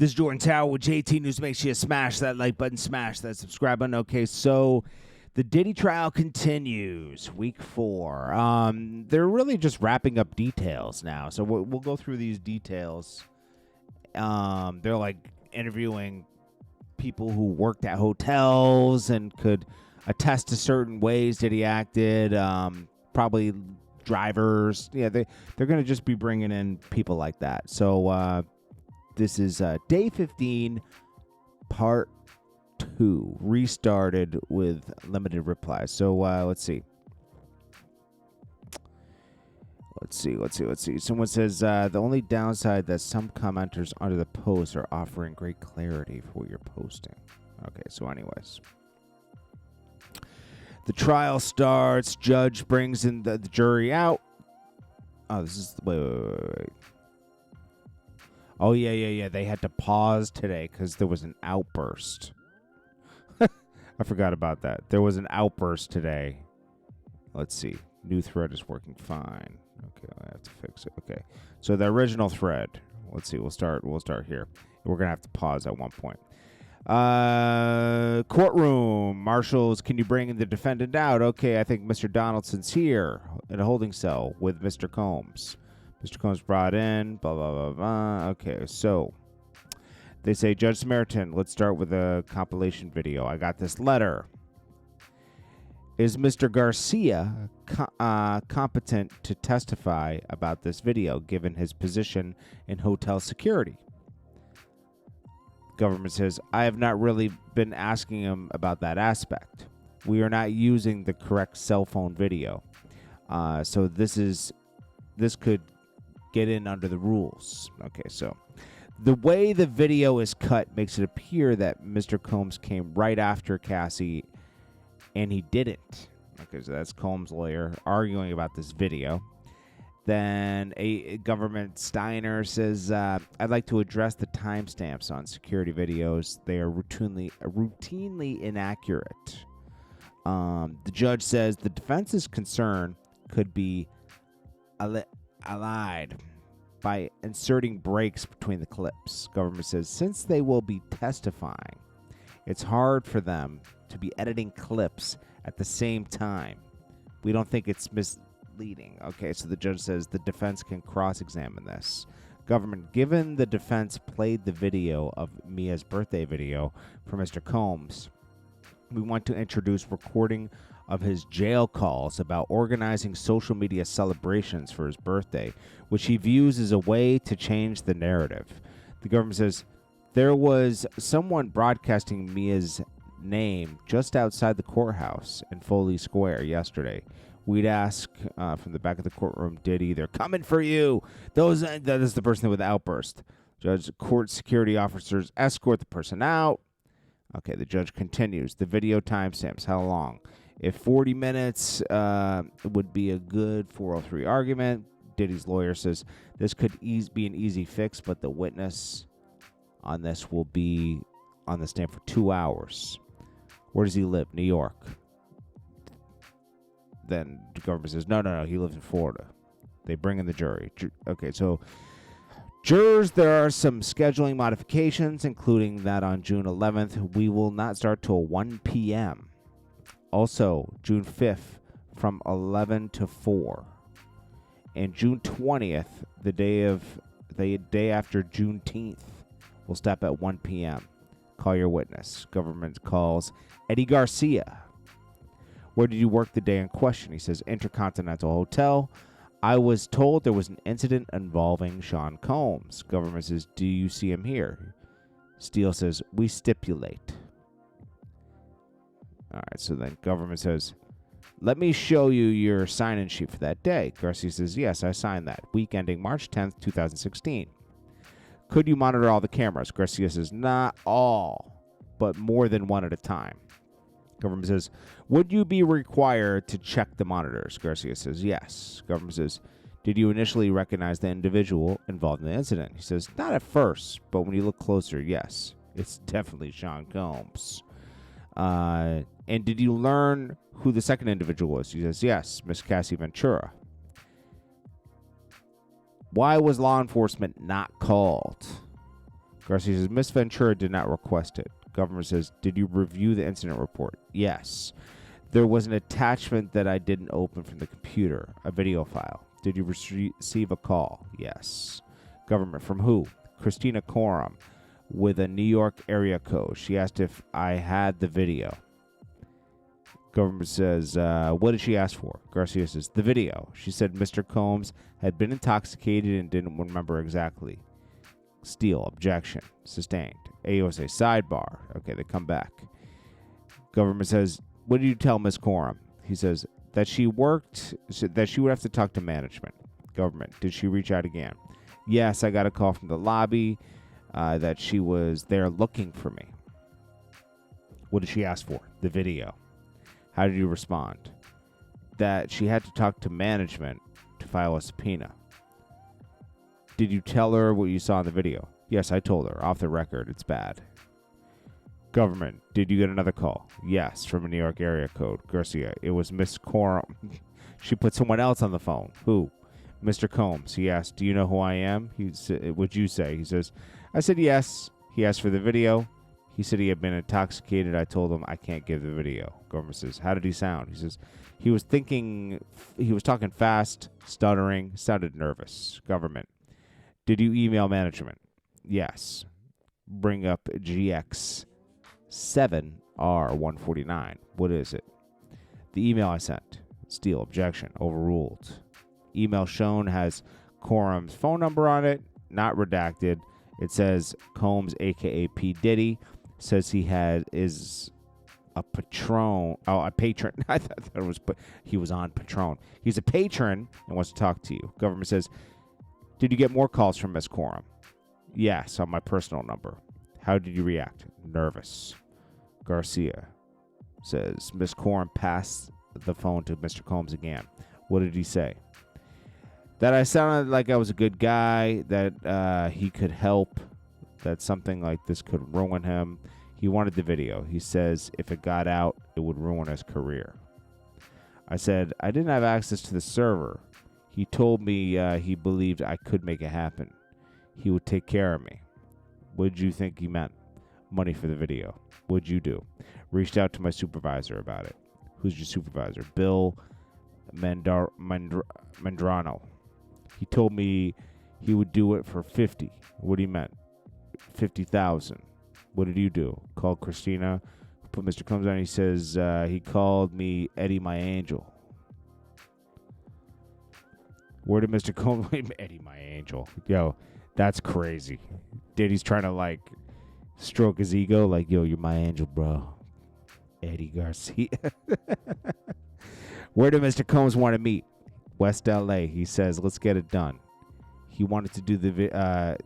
This is Jordan Tower with JT News. Make sure you smash that like button, smash that subscribe button. Okay, so the Diddy trial continues, week 4. They're really just wrapping up details now, so we'll go through these details. They're like interviewing people who worked at hotels and could attest to certain ways Diddy acted. Probably drivers. Yeah, they're going to just be bringing in people like that. So this is day 15, part 2, restarted with limited replies. So let's see. Someone says the only downside that some commenters under the post are offering great clarity for what you're posting. Okay, so anyways. The trial starts. Judge brings in the jury out. Oh, this is... Wait. Oh, yeah. They had to pause today because there was an outburst. I forgot about that. There was an outburst today. Let's see. New thread is working fine. Okay, I have to fix it. Okay. So the original thread. Let's see. We'll start here. We're going to have to pause at one point. Courtroom. Marshals, can you bring the defendant out? Okay, I think Mr. Donaldson's here in a holding cell with Mr. Combs. Mr. Combs brought in, blah, blah, blah, blah. Okay, so they say, Judge Samaritan, let's start with a compilation video. I got this letter. Is Mr. Garcia competent to testify about this video, given his position in hotel security? Government says, I have not really been asking him about that aspect. We are not using the correct cell phone video. So this could get in under the rules. Okay, so the way the video is cut makes it appear that Mr. Combs came right after Cassie, and he didn't. Okay, so that's Combs' lawyer arguing about this video. Then a government Steiner says, I'd like to address the timestamps on security videos. They are routinely inaccurate. The judge says the defense's concern could be allied by inserting breaks between the clips. Government says since they will be testifying, it's hard for them to be editing clips at the same time. We don't think it's misleading. Okay, so the judge says the defense can cross-examine this. Government, given the defense played the video of Mia's birthday video for Mr. Combs, we want to introduce recording of his jail calls about organizing social media celebrations for his birthday, which he views as a way to change the narrative. The government says there was someone broadcasting Mia's name just outside the courthouse in Foley Square yesterday. We'd ask from the back of the courtroom, Diddy, they're coming for you. That is the person with the outburst. Judge, court security officers escort the person out. Okay, the judge continues. The video timestamps, how long? If 40 minutes would be a good 403 argument, Diddy's lawyer says this could be an easy fix, but the witness on this will be on the stand for 2 hours. Where does he live? New York. Then the government says, no, he lives in Florida. They bring in the jury. Okay, so jurors, there are some scheduling modifications, including that on June 11th. We will not start till 1 p.m. Also, June 5th from 11 to 4. And June 20th, the day after Juneteenth, we'll stop at 1 p.m. Call your witness. Government calls Eddie Garcia. Where did you work the day in question? He says, Intercontinental Hotel. I was told there was an incident involving Sean Combs. Government says, do you see him here? Steele says, we stipulate. All right, so then government says, let me show you your sign-in sheet for that day. Garcia says, yes, I signed that. Week ending March 10th, 2016. Could you monitor all the cameras? Garcia says, not all, but more than one at a time. Government says, would you be required to check the monitors? Garcia says, yes. Government says, did you initially recognize the individual involved in the incident? He says, not at first, but when you look closer, yes. It's definitely Sean Combs. And did you learn who the second individual was? He says, yes, Miss Cassie Ventura. Why was law enforcement not called? Garcia says, Miss Ventura did not request it. Government says, did you review the incident report? Yes. There was an attachment that I didn't open from the computer, a video file. Did you receive a call? Yes. Government, from who? Christina Coram, with a New York area code. She asked if I had the video. Government says, what did she ask for? Garcia says, the video. She said Mr. Combs had been intoxicated and didn't remember exactly. Steele, objection, sustained. AUSA, sidebar. Okay, they come back. Government says, what did you tell Miss Coram? He says, that she would have to talk to management. Government, did she reach out again? Yes, I got a call from the lobby that she was there looking for me. What did she ask for? The video. How did you respond? That she had to talk to management to file a subpoena. Did you tell her what you saw in the video? Yes, I told her. Off the record, it's bad. Government, did you get another call? Yes, from a New York area code. Garcia, it was Miss Coram. She put someone else on the phone. Who? Mr. Combs. He asked, do you know who I am? He said, what'd you say? He says, I said yes. He asked for the video. He said he had been intoxicated. I told him I can't give the video. Government says, how did he sound? He says, he was talking fast, stuttering, sounded nervous. Government, did you email management? Yes. Bring up GX7R149. What is it? The email I sent. Steele, objection, overruled. Email shown has Coram's phone number on it, not redacted. It says Combs, a.k.a. P. Diddy, says is a patron. Oh, a patron. I thought it was, but he was on Patron. He's a patron and wants to talk to you. Government says, did you get more calls from Miss Coram? Yes, on my personal number. How did you react? Nervous. Garcia says, Miss Coram passed the phone to Mr. Combs again. What did he say? That I sounded like I was a good guy, that he could help, that something like this could ruin him. He wanted the video. He says if it got out, it would ruin his career. I said, I didn't have access to the server. He told me he believed I could make it happen. He would take care of me. What did you think he meant? Money for the video. What'd you do? Reached out to my supervisor about it. Who's your supervisor? Bill Mandrano. He told me he would do it for 50. What he meant? 50,000. What did you do? Called Christina, put Mr. Combs on. He says he called me Eddie my angel. Where did Mr. Combs? Eddie my angel. Yo, that's crazy. Diddy's trying to like stroke his ego, like, yo, you're my angel, bro. Eddie Garcia. Where did Mr. Combs want to meet? West LA. He says, let's get it done. He wanted to do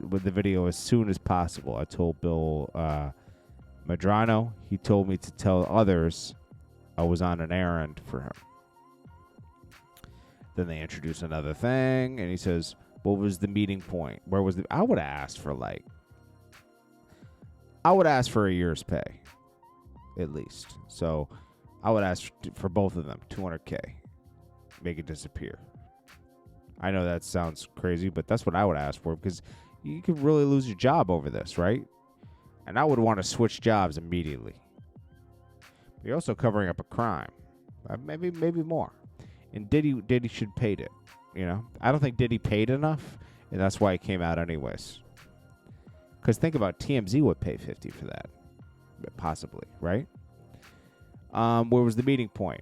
with the video as soon as possible. I told Bill Madrano. He told me to tell others I was on an errand for him. Then they introduce another thing, and he says, what was the meeting point? Where was I would have asked for a year's pay, at least. So I would ask for both of them, $200K. Make it disappear. I know that sounds crazy, but that's what I would ask for, because you could really lose your job over this, right? And I would want to switch jobs immediately. You're also covering up a crime. Maybe more. And Diddy should paid it. You know, I don't think Diddy paid enough, and that's why it came out anyways. Because think about TMZ would pay 50 for that, possibly, right? Where was the meeting point?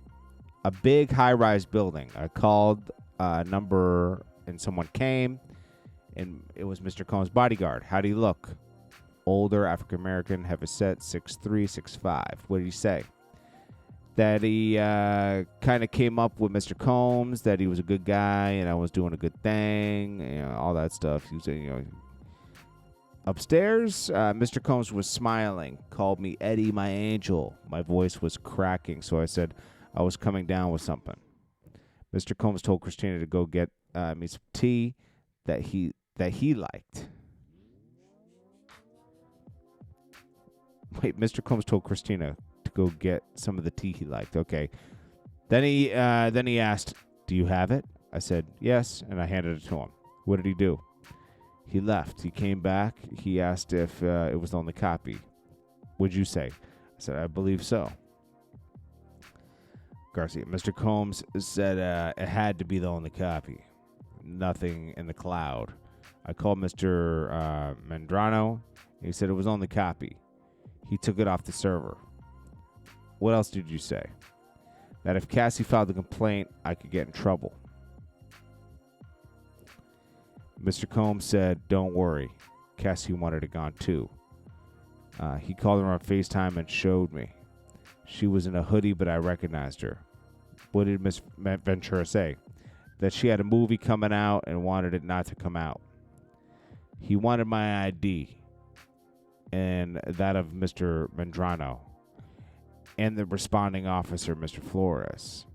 A big high-rise building. I called a number, and someone came, and it was Mr. Combs' bodyguard. How'd he look? Older, African-American, heavyset, 6'3", 6'5". What did he say? That he kind of came up with Mr. Combs, that he was a good guy, and I was doing a good thing, all that stuff. He was, upstairs, Mr. Combs was smiling, called me Eddie, my angel. My voice was cracking, so I said I was coming down with something. Mr. Combs told Christina to go get me some tea that he liked. Wait, Mr. Combs told Christina to go get some of the tea he liked. Okay. Then he asked, "Do you have it?" I said, "Yes," and I handed it to him. What did he do? He left. He came back. He asked if it was the only copy. What'd you say? I said, I believe so. Garcia, Mr. Combs said it had to be the only copy. Nothing in the cloud. I called Mr. Medrano. And he said it was only copy. He took it off the server. What else did you say? That if Cassie filed a complaint, I could get in trouble. Mr. Combs said, don't worry. Cassie wanted it gone too. He called her on FaceTime and showed me. She was in a hoodie, but I recognized her. What did Miss Ventura say? That she had a movie coming out and wanted it not to come out. He wanted my ID and that of Mr. Medrano and the responding officer, Mr. Flores.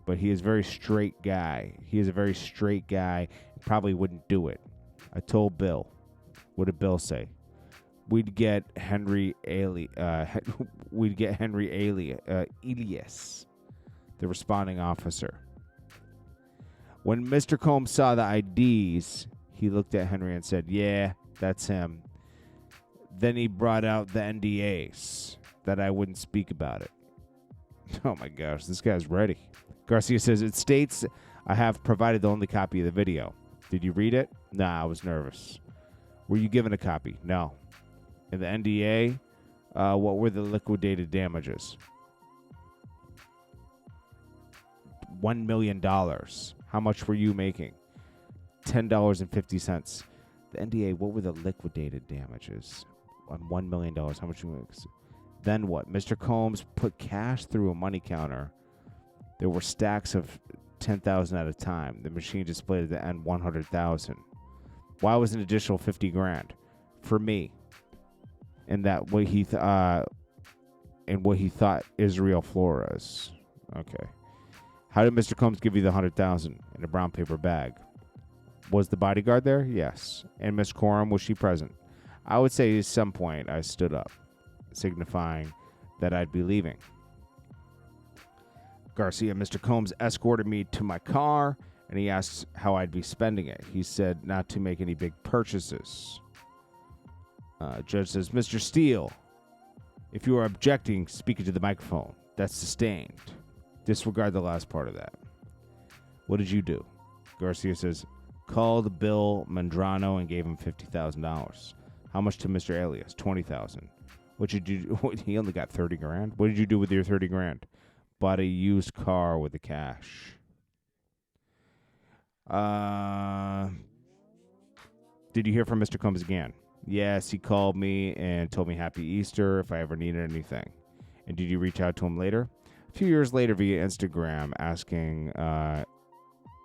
But he is a very straight guy. He is a very straight guy. Probably wouldn't do it. I told Bill. What did Bill say? We'd get Henry Elias, the responding officer. When Mr. Combs saw the IDs, he looked at Henry and said, yeah, that's him. Then he brought out the NDAs that I wouldn't speak about it. Oh my gosh, this guy's ready. Garcia says, it states I have provided the only copy of the video. Did you read it? Nah, I was nervous. Were you given a copy? No. In the NDA, what were the liquidated damages? $1 million. How much were you making? $10.50. The NDA, what were the liquidated damages? $1 million. How much were you making? Then what? Mr. Combs put cash through a money counter. There were stacks of 10,000 at a time. The machine displayed at the end 100,000. Why was an additional 50 grand? For me. And that what he thought Israel Flores. Okay. How did Mr. Combs give you the 100,000 in a brown paper bag? Was the bodyguard there? Yes. And Miss Coram, was she present? I would say at some point I stood up, signifying that I'd be leaving. Garcia, Mr. Combs escorted me to my car, and he asked how I'd be spending it. He said not to make any big purchases. Judge says, Mr. Steele, if you are objecting, speak into the microphone. That's sustained. Disregard the last part of that. What did you do? Garcia says, called Bill Medrano and gave him $50,000. How much to Mr. Elias? $20,000. What did you do? He only got 30 grand. What did you do with your 30 grand? Bought a used car with the cash. Did you hear from Mr. Combs again? Yes, he called me and told me Happy Easter if I ever needed anything. And did you reach out to him later? A few years later via Instagram asking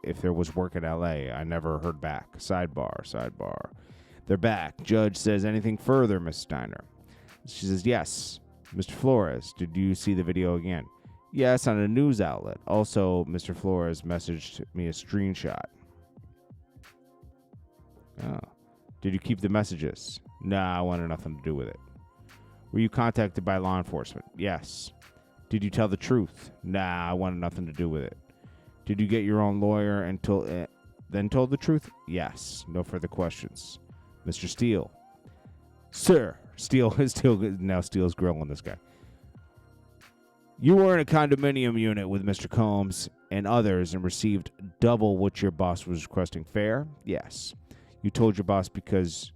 if there was work in L.A. I never heard back. Sidebar. They're back. Judge says, anything further, Miss Steiner? She says, yes. Mr. Flores, did you see the video again? Yes, on a news outlet. Also, Mr. Flores messaged me a screenshot. Oh. Did you keep the messages? Nah, I wanted nothing to do with it. Were you contacted by law enforcement? Yes. Did you tell the truth? Nah, I wanted nothing to do with it. Did you get your own lawyer and then told the truth? Yes. No further questions. Mr. Steele. Sir. Now Steele's grilling this guy. You were in a condominium unit with Mr. Combs and others and received double what your boss was requesting. Fair? Yes. You told your boss because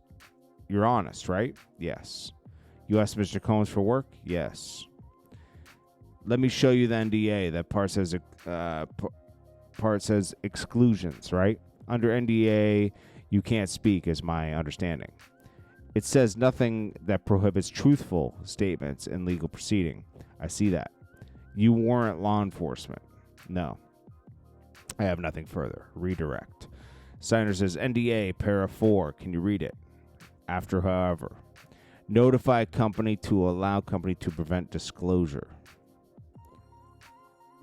you're honest, right? Yes. You asked Mr. Combs for work? Yes. Let me show you the NDA. That part says exclusions, right? Under NDA, you can't speak, is my understanding. It says nothing that prohibits truthful statements in legal proceeding. I see that. You warrant law enforcement. No. I have nothing further. Redirect. Steiner says, NDA, para 4. Can you read it? After, however. Notify company to allow company to prevent disclosure.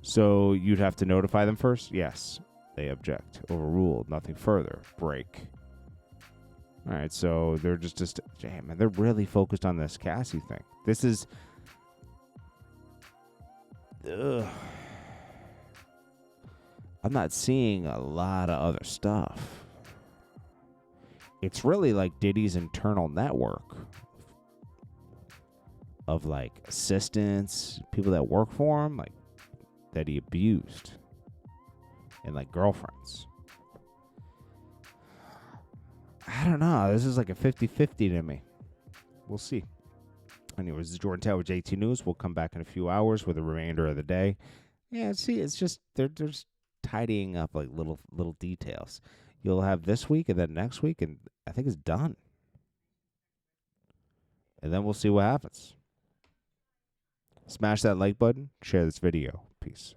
So you'd have to notify them first? Yes. They object. Overruled. Nothing further. Break. All right, so they're just damn, man, they're really focused on this Cassie thing. This is... Ugh. I'm not seeing a lot of other stuff. it's really like Diddy's internal network of like assistants, people that work for him, like that he abused, and like girlfriends. I don't know. This is like a 50-50 to me. We'll see. Anyways, this is Jordan Tower with JT News. We'll come back in a few hours with the remainder of the day. Yeah, see, it's just they're just tidying up like little details. You'll have this week and then next week, and I think it's done. And then we'll see what happens. Smash that like button. Share this video. Peace.